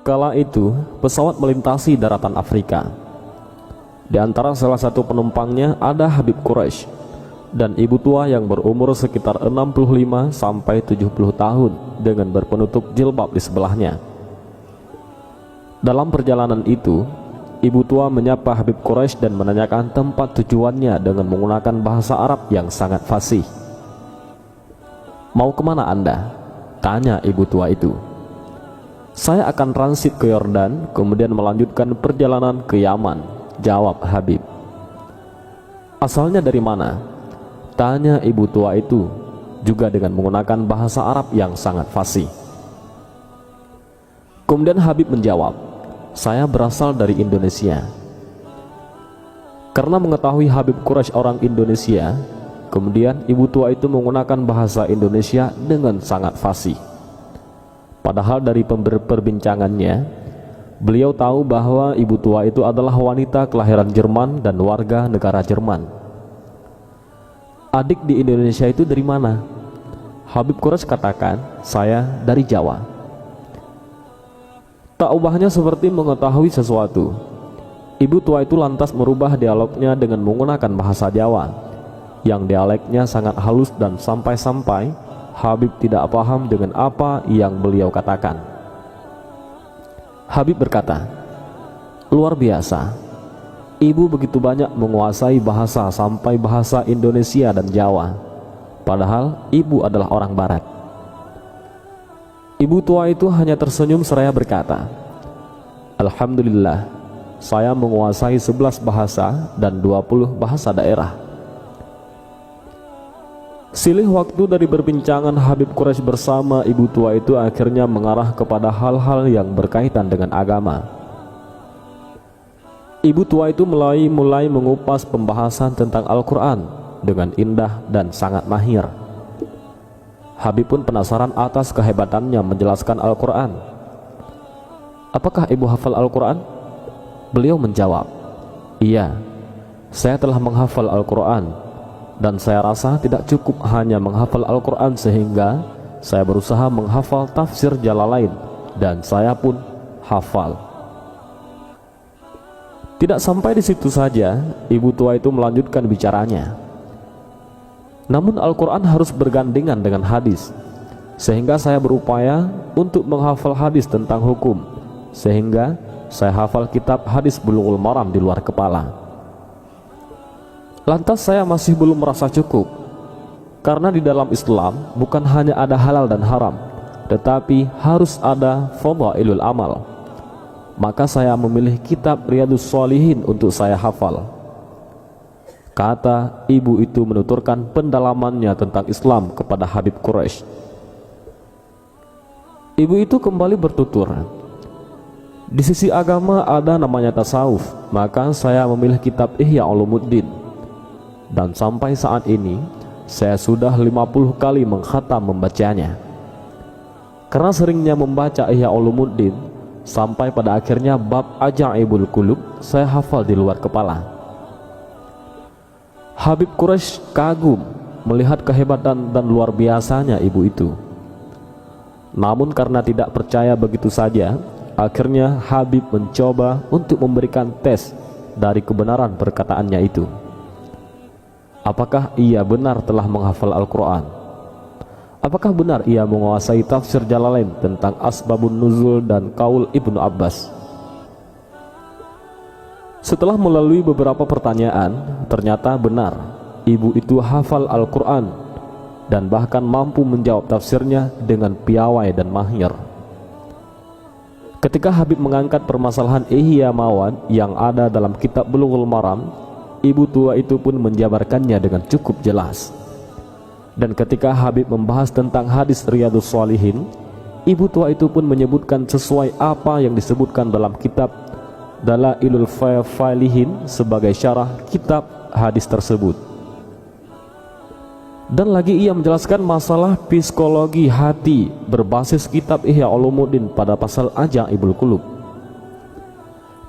Kala itu, pesawat melintasi daratan Afrika. Di antara salah satu penumpangnya ada Habib Quraisy dan ibu tua yang berumur sekitar 65 sampai 70 tahun dengan berpenutup jilbab di sebelahnya. Dalam perjalanan itu, ibu tua menyapa Habib Quraisy dan menanyakan tempat tujuannya dengan menggunakan bahasa Arab yang sangat fasih. "Mau kemana Anda?" tanya ibu tua itu. "Saya akan transit ke Yordan, kemudian melanjutkan perjalanan ke Yaman," jawab Habib. "Asalnya dari mana?" tanya ibu tua itu, juga dengan menggunakan bahasa Arab yang sangat fasih. Kemudian Habib menjawab, "Saya berasal dari Indonesia." Karena mengetahui Habib Quraisy orang Indonesia, kemudian ibu tua itu menggunakan bahasa Indonesia dengan sangat fasih. Padahal dari perbincangannya, beliau tahu bahwa ibu tua itu adalah wanita kelahiran Jerman dan warga negara Jerman. "Adik di Indonesia itu dari mana?" Habib Quraisy katakan, "Saya dari Jawa." Tak ubahnya seperti mengetahui sesuatu, ibu tua itu lantas merubah dialognya dengan menggunakan bahasa Jawa, yang dialeknya sangat halus dan sampai-sampai Habib tidak paham dengan apa yang beliau katakan. Habib berkata, "Luar biasa, ibu begitu banyak menguasai bahasa sampai bahasa Indonesia dan Jawa, padahal ibu adalah orang Barat." Ibu tua itu hanya tersenyum seraya berkata, "Alhamdulillah, saya menguasai 11 bahasa dan 20 bahasa daerah." Silih waktu dari perbincangan Habib Quraisy bersama ibu tua itu akhirnya mengarah kepada hal-hal yang berkaitan dengan agama. Ibu tua itu mulai mengupas pembahasan tentang Al-Quran dengan indah dan sangat mahir. Habib pun penasaran atas kehebatannya menjelaskan Al-Quran. "Apakah ibu hafal Al-Quran?" Beliau menjawab, "Iya, saya telah menghafal Al-Quran. Dan saya rasa tidak cukup hanya menghafal Al-Quran, sehingga saya berusaha menghafal tafsir Jalalain, dan saya pun hafal." Tidak sampai di situ saja, ibu tua itu melanjutkan bicaranya. "Namun Al-Quran harus bergandengan dengan hadis, sehingga saya berupaya untuk menghafal hadis tentang hukum, sehingga saya hafal kitab hadis Bulughul Maram di luar kepala. Lantas saya masih belum merasa cukup, karena di dalam Islam bukan hanya ada halal dan haram, tetapi harus ada fadhailul amal. Maka saya memilih kitab Riyadhus Shalihin untuk saya hafal." Kata ibu itu menuturkan pendalamannya tentang Islam kepada Habib Quraisy. Ibu itu kembali bertutur, "Di sisi agama ada namanya tasawuf, maka saya memilih kitab Ihya Ulumuddin. Dan sampai saat ini saya sudah 50 kali mengkhatam membacanya. Karena seringnya membaca Ihya Ulumuddin, sampai pada akhirnya bab Ajaibul Qulub saya hafal di luar kepala." Habib Quraisy kagum melihat kehebatan dan luar biasanya ibu itu. Namun karena tidak percaya begitu saja, akhirnya Habib mencoba untuk memberikan tes dari kebenaran perkataannya itu. Apakah ia benar telah menghafal Al-Quran? Apakah benar ia menguasai tafsir Jalalain tentang Asbabun Nuzul dan Qaul Ibnu Abbas? Setelah melalui beberapa pertanyaan, ternyata benar ibu itu hafal Al-Quran dan bahkan mampu menjawab tafsirnya dengan piawai dan mahir. Ketika Habib mengangkat permasalahan Ihya Mawad yang ada dalam kitab Bulughul Maram, ibu tua itu pun menjabarkannya dengan cukup jelas. Dan ketika Habib membahas tentang hadis Riyadhus Shalihin, ibu tua itu pun menyebutkan sesuai apa yang disebutkan dalam kitab Dalailul Falihin sebagai syarah kitab hadis tersebut. Dan lagi ia menjelaskan masalah psikologi hati berbasis kitab Ihya Ulumuddin pada pasal Ajaibul Qulub.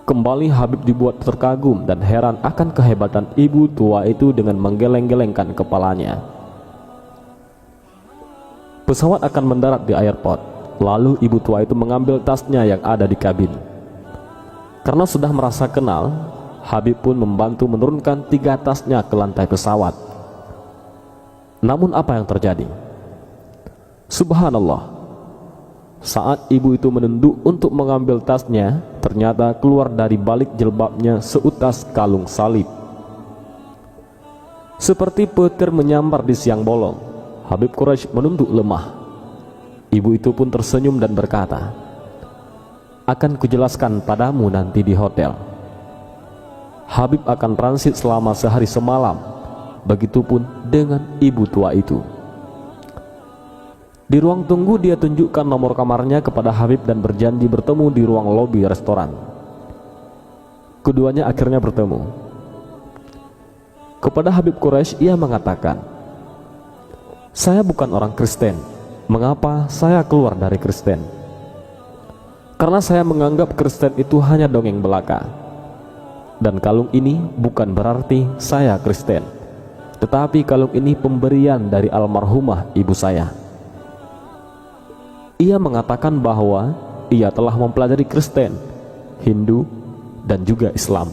Kembali Habib dibuat terkagum dan heran akan kehebatan ibu tua itu dengan menggeleng-gelengkan kepalanya. Pesawat akan mendarat di airport. Lalu ibu tua itu mengambil tasnya yang ada di kabin. Karena sudah merasa kenal, Habib pun membantu menurunkan 3 tasnya ke lantai pesawat. Namun apa yang terjadi? Subhanallah, saat ibu itu menunduk untuk mengambil tasnya, ternyata keluar dari balik jilbabnya seutas kalung salib. Seperti petir menyambar di siang bolong, Habib Quraisy menunduk lemah. Ibu itu pun tersenyum dan berkata, "Akan kujelaskan padamu nanti di hotel." Habib akan transit selama sehari semalam. Begitupun dengan ibu tua itu. Di ruang tunggu dia tunjukkan nomor kamarnya kepada Habib dan berjanji bertemu di ruang lobi restoran. Keduanya akhirnya bertemu. Kepada Habib Quraisy ia mengatakan, "Saya bukan orang Kristen. Mengapa saya keluar dari Kristen? Karena saya menganggap Kristen itu hanya dongeng belaka. Dan kalung ini bukan berarti saya Kristen, tetapi kalung ini pemberian dari almarhumah ibu saya." Ia mengatakan bahwa ia telah mempelajari Kristen, Hindu, dan juga Islam.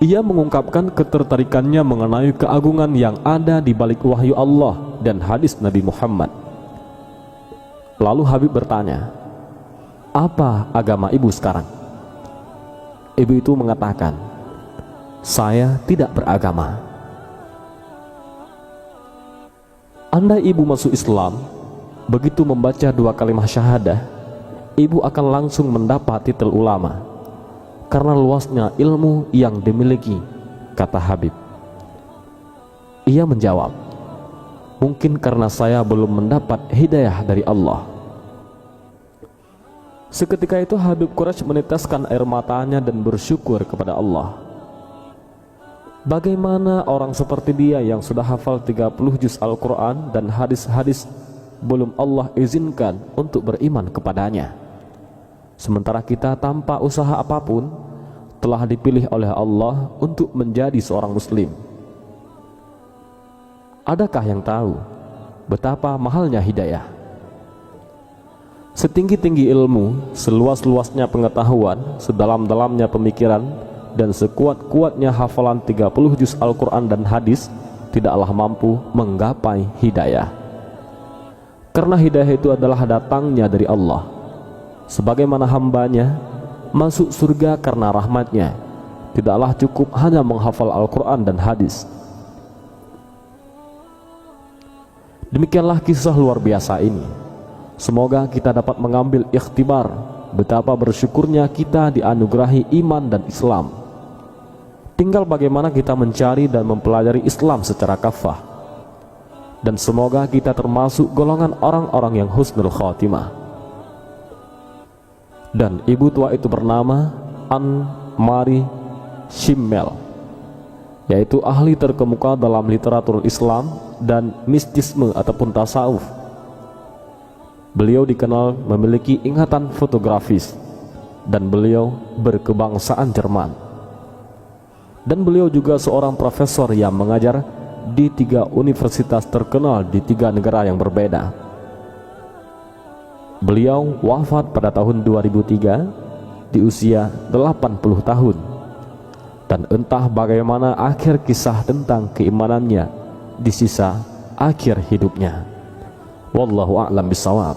Ia mengungkapkan ketertarikannya mengenai keagungan yang ada di balik wahyu Allah dan hadis Nabi Muhammad. Lalu Habib bertanya, "Apa agama ibu sekarang?" Ibu itu mengatakan, "Saya tidak beragama." Andai ibu masuk Islam, begitu membaca 2 kalimat syahadah, ibu akan langsung mendapat titel ulama karena luasnya ilmu yang dimiliki, kata Habib. Ia menjawab, "Mungkin karena saya belum mendapat hidayah dari Allah." Seketika itu Habib Quraisy meneteskan air matanya dan bersyukur kepada Allah. Bagaimana orang seperti dia yang sudah hafal 30 juz Al-Quran dan hadis-hadis belum Allah izinkan untuk beriman kepadanya, sementara kita tanpa usaha apapun telah dipilih oleh Allah untuk menjadi seorang muslim? Adakah yang tahu betapa mahalnya hidayah? Setinggi-tinggi ilmu, seluas-luasnya pengetahuan, sedalam-dalamnya pemikiran, dan sekuat-kuatnya hafalan 30 juz Al-Quran dan hadis tidaklah mampu menggapai hidayah. Karena hidayah itu adalah datangnya dari Allah. Sebagaimana hambanya masuk surga karena rahmatnya, tidaklah cukup hanya menghafal Al-Quran dan hadis. Demikianlah kisah luar biasa ini. Semoga kita dapat mengambil ikhtibar betapa bersyukurnya kita dianugerahi iman dan Islam. Tinggal bagaimana kita mencari dan mempelajari Islam secara kafah. Dan semoga kita termasuk golongan orang-orang yang husnul khatimah. Dan ibu tua itu bernama An-Mari Shimmel, yaitu ahli terkemuka dalam literatur Islam dan mistisme ataupun tasawuf. Beliau dikenal memiliki ingatan fotografis dan beliau berkebangsaan Jerman. Dan beliau juga seorang profesor yang mengajar di 3 universitas terkenal di 3 negara yang berbeda. Beliau wafat pada tahun 2003 di usia 80 tahun. Dan entah bagaimana akhir kisah tentang keimanannya di sisa akhir hidupnya. Wallahu a'lam bishawab.